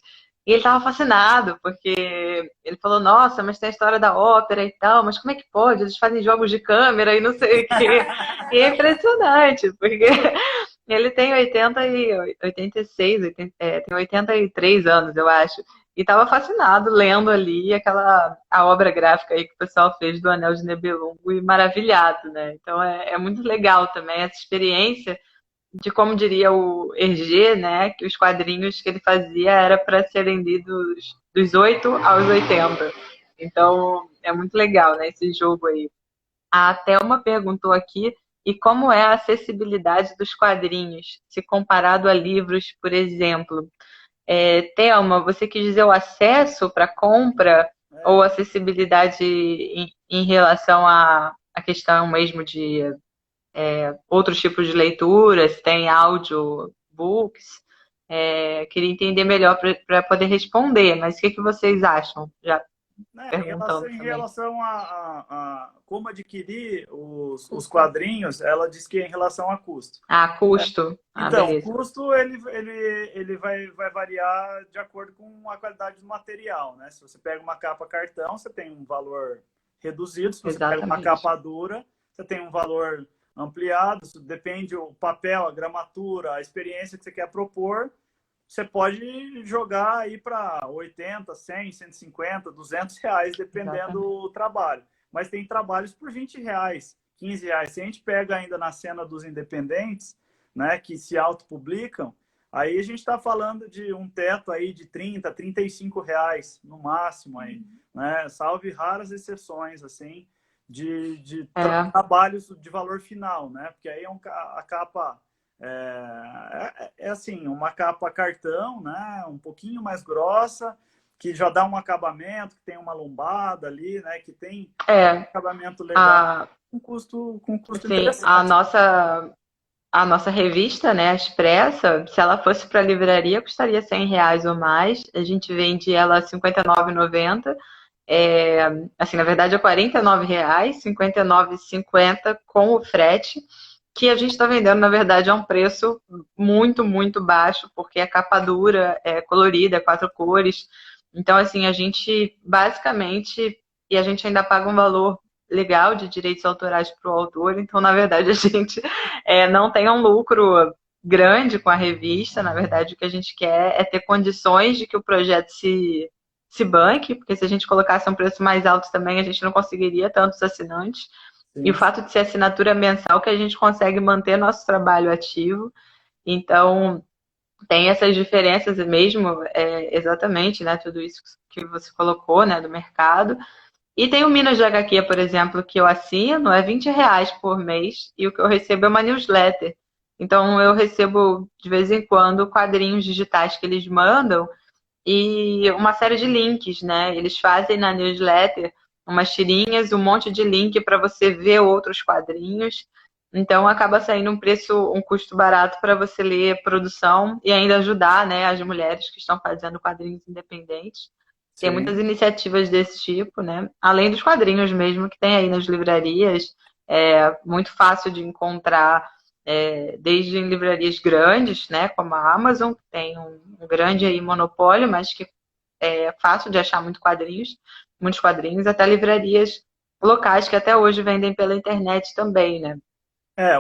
E ele estava fascinado, porque ele falou, nossa, mas tem a história da ópera e tal, mas como é que pode? Eles fazem jogos de câmera e não sei o quê. E é impressionante, porque ele tem 86, tem 83 anos, eu acho. E estava fascinado lendo ali a obra gráfica aí que o pessoal fez do Anel de Nibelungo e maravilhado, né? Então é muito legal também essa experiência de como diria o Hergé, né, que os quadrinhos que ele fazia era para serem lidos dos 8 aos 80. Então, é muito legal, né, esse jogo aí. A Thelma perguntou aqui, e como é a acessibilidade dos quadrinhos, se comparado a livros, por exemplo? Thelma, você quis dizer o acesso para compra ou acessibilidade em relação à questão mesmo de outros tipos de leituras, tem audiobooks? Queria entender melhor para poder responder, mas o que que vocês acham? Já perguntando Em também. relação a como adquirir os quadrinhos, ela diz que é em relação a custo. Ah, custo. Ah, Então, o beleza. custo ele vai variar de acordo com a qualidade do material, né? Se você pega uma capa cartão, você tem um valor reduzido. Se você pega uma Exatamente. capa dura, você tem um valor ampliado. Depende o papel, a gramatura, a experiência que você quer propor. Você pode jogar aí para 80, 100, 150, R$ 200, dependendo Exatamente. do trabalho. Mas tem trabalhos por R$ 20, R$ 15. Se a gente pega ainda na cena dos independentes, né, que se autopublicam, aí a gente está falando de um teto aí de R$ 30, R$ 35 no máximo aí, né? Salve raras exceções assim de É, trabalhos de valor final, né? Porque aí a capa assim, uma capa cartão, né? Um pouquinho mais grossa, que já dá um acabamento, que tem uma lombada ali, né? Que tem um é, acabamento legal, a, com custo sim, a interessante. nossa revista, né, a Expressa, se ela fosse para a livraria, custaria R$ 100 ou mais. A gente vende ela a R$ 59,90. É, assim, na verdade, é R$ 49, R$ 59,50 com o frete, que a gente está vendendo, na verdade, a um preço muito, muito baixo, porque é capa dura, é colorida, é 4 cores. Então, assim, a gente basicamente, e a gente ainda paga um valor legal de direitos autorais para o autor, então, na verdade, a gente não tem um lucro grande com a revista. Na verdade, o que a gente quer é ter condições de que o projeto se banque, porque se a gente colocasse um preço mais alto também, a gente não conseguiria tantos assinantes. E o Sim, fato de ser assinatura mensal que a gente consegue manter nosso trabalho ativo. Então, tem essas diferenças mesmo, exatamente, né? Tudo isso que você colocou, né, do mercado. E tem o Minas de HQ, por exemplo, que eu assino, é R$ 20 por mês, e o que eu recebo é uma newsletter. Então, eu recebo, de vez em quando, quadrinhos digitais que eles mandam, e uma série de links, né? Eles fazem na newsletter umas tirinhas, um monte de link para você ver outros quadrinhos. Então acaba saindo um custo barato para você ler produção e ainda ajudar, né, as mulheres que estão fazendo quadrinhos independentes. Tem sim. muitas iniciativas desse tipo, né? Além dos quadrinhos mesmo que tem aí nas livrarias, é muito fácil de encontrar, desde em livrarias grandes, né, como a Amazon, que tem um grande aí monopólio, mas que é fácil de achar muitos quadrinhos, até livrarias locais que até hoje vendem pela internet também, né?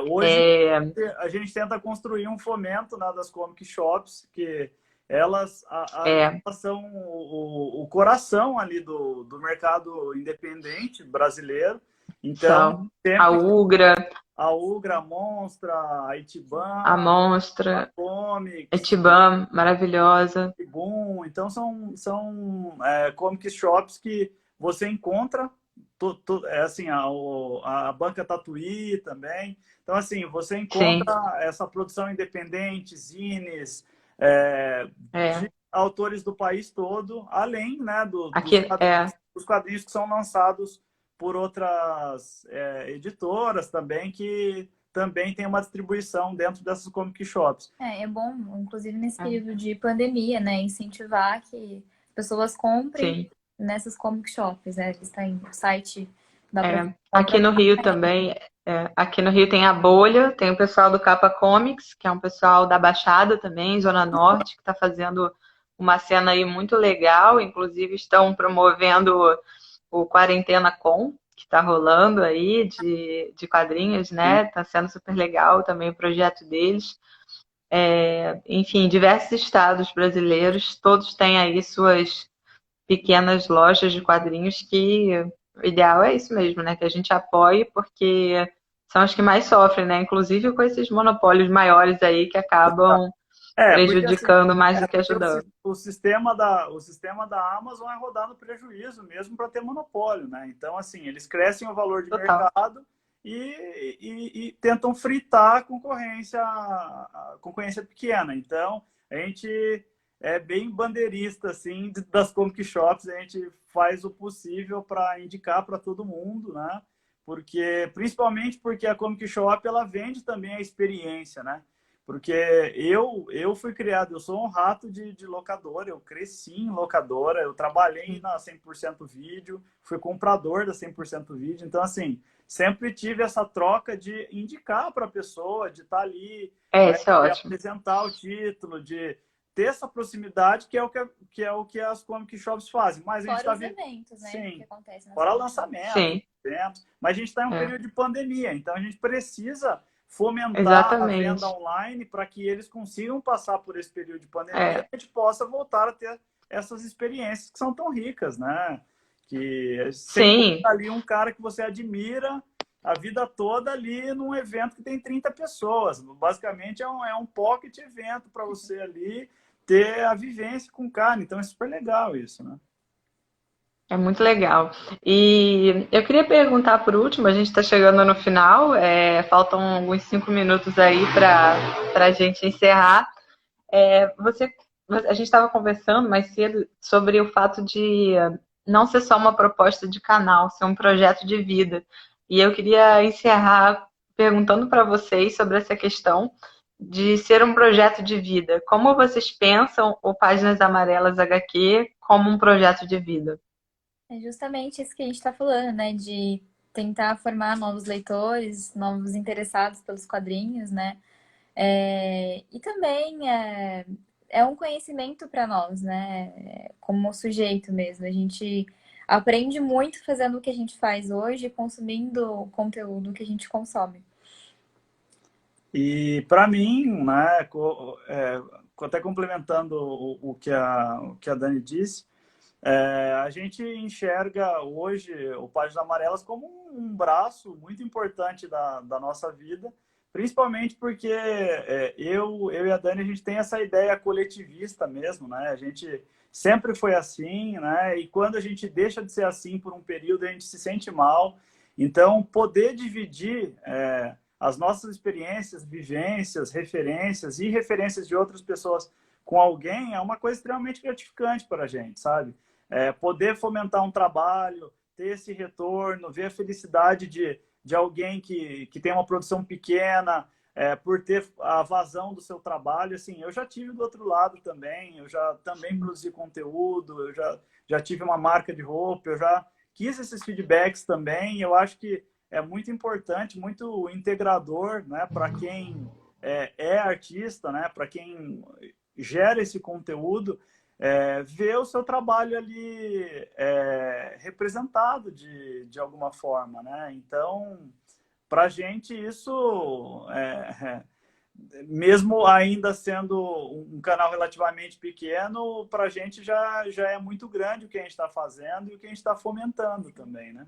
Hoje É, a gente tenta construir um fomento, né, das comic shops, que é, elas são o coração ali do mercado independente brasileiro. Então, são a sempre Ugra, a Ugra, a Monstra, a a Itiban, a Monstra, Comics, Etiban, maravilhosa. a Boom. Então, são comic shops que você encontra, assim, a Banca Tatuí também. Então, assim, você Sim, encontra essa produção independente, zines, é. de autores do país todo, além, né, Aqui, dos quadrinhos que são lançados por outras editoras também, que também tem uma distribuição dentro dessas comic shops. É bom, inclusive nesse é, período de pandemia, né, incentivar que as pessoas comprem sim. nessas comic shops, né, que está em o site, dá para Aqui comprar. no Rio também, aqui no Rio tem a Bolha, tem o pessoal do Capa Comics, que é um pessoal da Baixada também, Zona Norte, que está fazendo uma cena aí muito legal, inclusive estão promovendo o Quarentena Com, que está rolando aí de quadrinhos, né? Está sendo super legal também o projeto deles. Enfim, diversos estados brasileiros, todos têm aí suas pequenas lojas de quadrinhos que o ideal é isso mesmo, né? Que a gente apoie, porque são os que mais sofrem, né? Inclusive com esses monopólios maiores aí que acabam Porque assim, prejudicando mais do que porque ajudando. o sistema da Amazon é rodar no prejuízo mesmo para ter monopólio, né? Então, assim, eles crescem o valor de Total. mercado e tentam fritar a concorrência pequena. Então, a gente é bem bandeirista, assim, das comic shops, a gente faz o possível para indicar para todo mundo, né? Principalmente porque a comic shop, ela vende também a experiência, né? Porque eu fui criado, eu sou um rato de locadora, eu cresci em locadora, eu trabalhei na 100% vídeo, fui comprador da 100% vídeo, então assim, sempre tive essa troca de indicar para a pessoa, de estar ali, É, né, isso é de ótimo. apresentar o título, de ter essa proximidade, que é o que as comic shops fazem. Mas a gente Fora está os eventos, né, que sim, acontecem nas fora comic shops. lançamentos, Sim, eventos, mas a gente está em um é, período de pandemia, então a gente precisa fomentar a venda exatamente. online para que eles consigam passar por esse período de pandemia e É, a gente possa voltar a ter essas experiências que são tão ricas, né? Que você encontra sim, ali um cara que você admira a vida toda ali num evento que tem 30 pessoas. Basicamente é um pocket evento para você ali ter a vivência com o cara. Então é super legal isso, né? é muito legal. E eu queria perguntar por último, a gente está chegando no final, faltam alguns 5 minutos aí para a gente encerrar. Você, a gente estava conversando mais cedo sobre o fato de não ser só uma proposta de canal, ser um projeto de vida. E eu queria encerrar perguntando para vocês sobre essa questão de ser um projeto de vida. Como vocês pensam o Páginas Amarelas HQ como um projeto de vida? É justamente isso que a gente está falando, né? De tentar formar novos leitores, novos interessados pelos quadrinhos, né? E também é um conhecimento para nós, né? Como sujeito mesmo. A gente aprende muito fazendo o que a gente faz hoje, consumindo o conteúdo que a gente consome. E para mim, né, até complementando o que a Dani disse, a gente enxerga hoje o Páginas Amarelas como um braço muito importante da nossa vida, principalmente porque eu e a Dani, a gente tem essa ideia coletivista mesmo, né? A gente sempre foi assim, né? E quando a gente deixa de ser assim por um período, a gente se sente mal. Então, poder dividir as nossas experiências, vivências, referências e referências de outras pessoas com alguém é uma coisa extremamente gratificante para a gente, sabe? Poder fomentar um trabalho, ter esse retorno, ver a felicidade de alguém que tem uma produção pequena, por ter a vazão do seu trabalho. Assim, eu já tive do outro lado também, eu já também produzi conteúdo, já tive uma marca de roupa, eu já quis esses feedbacks também. Eu acho que é muito importante, muito integrador, né, para quem é artista, né, para quem gera esse conteúdo, ver o seu trabalho ali representado de alguma forma, né? Então, para a gente isso, mesmo ainda sendo um canal relativamente pequeno, para a gente já é muito grande o que a gente está fazendo e o que a gente está fomentando também, né?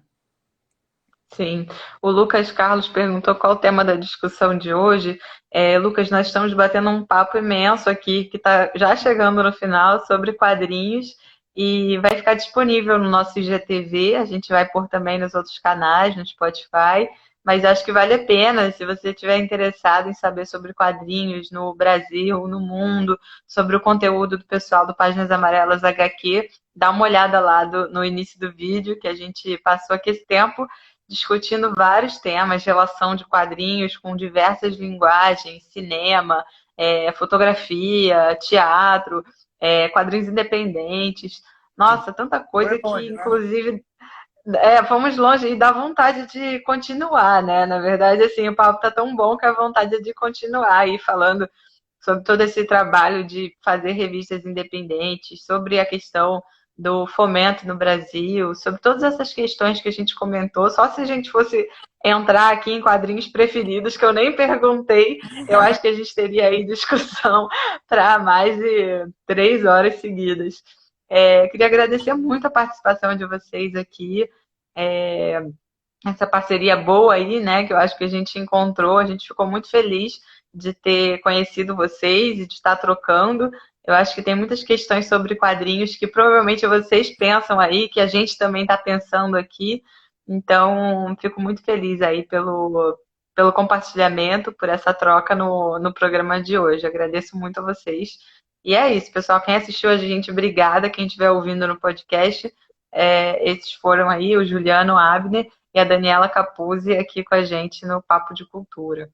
Sim, o Lucas Carlos perguntou qual o tema da discussão de hoje. Lucas, nós estamos batendo um papo imenso aqui, que está já chegando no final, sobre quadrinhos, e vai ficar disponível no nosso IGTV. A gente vai pôr também nos outros canais, no Spotify, mas acho que vale a pena, se você estiver interessado em saber sobre quadrinhos no Brasil, no mundo, sobre o conteúdo do pessoal do Páginas Amarelas HQ, dá uma olhada lá no início do vídeo, que a gente passou aqui esse tempo discutindo vários temas, relação de quadrinhos com diversas linguagens, cinema, fotografia, teatro, quadrinhos independentes. Nossa, tanta Foi coisa que, longe, né? inclusive, fomos longe e dá vontade de continuar, né? Na verdade, assim, o papo tá tão bom que a vontade é de continuar aí falando sobre todo esse trabalho de fazer revistas independentes, sobre a questão do fomento no Brasil, sobre todas essas questões que a gente comentou. Só se a gente fosse entrar aqui em quadrinhos preferidos, que eu nem perguntei, eu acho que a gente teria aí discussão para mais de 3 horas seguidas. Queria agradecer muito a participação de vocês aqui. essa parceria boa aí, né? Que eu acho que a gente encontrou. A gente ficou muito feliz de ter conhecido vocês e de estar trocando. Eu acho que tem muitas questões sobre quadrinhos que provavelmente vocês pensam aí, que a gente também está pensando aqui. Então, fico muito feliz aí pelo compartilhamento, por essa troca no programa de hoje. Agradeço muito a vocês. E é isso, pessoal. Quem assistiu a gente, obrigada. Quem estiver ouvindo no podcast, esses foram aí o Juliano Abner e a Daniela Capuzzi aqui com a gente no Papo de Cultura.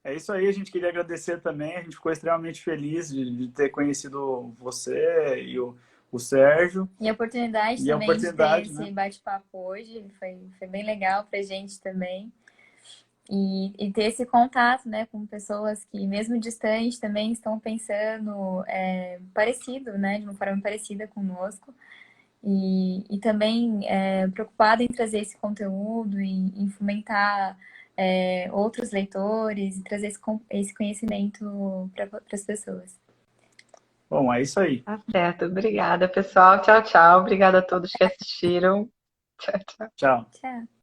É isso aí, a gente queria agradecer também, a gente ficou extremamente feliz de ter conhecido você e o Sérgio. E a oportunidade E a também de ter oportunidade, né? esse bate-papo hoje foi bem legal pra gente também. E ter esse contato, né, com pessoas que, mesmo distante, também estão pensando parecido, né, de uma forma parecida conosco. E também preocupada em trazer esse conteúdo, em fomentar outros leitores e trazer esse conhecimento para as pessoas. Bom, é isso aí. Tá certo. Obrigada, pessoal. Tchau, tchau. Obrigada a todos que assistiram. Tchau, tchau. Tchau. Tchau.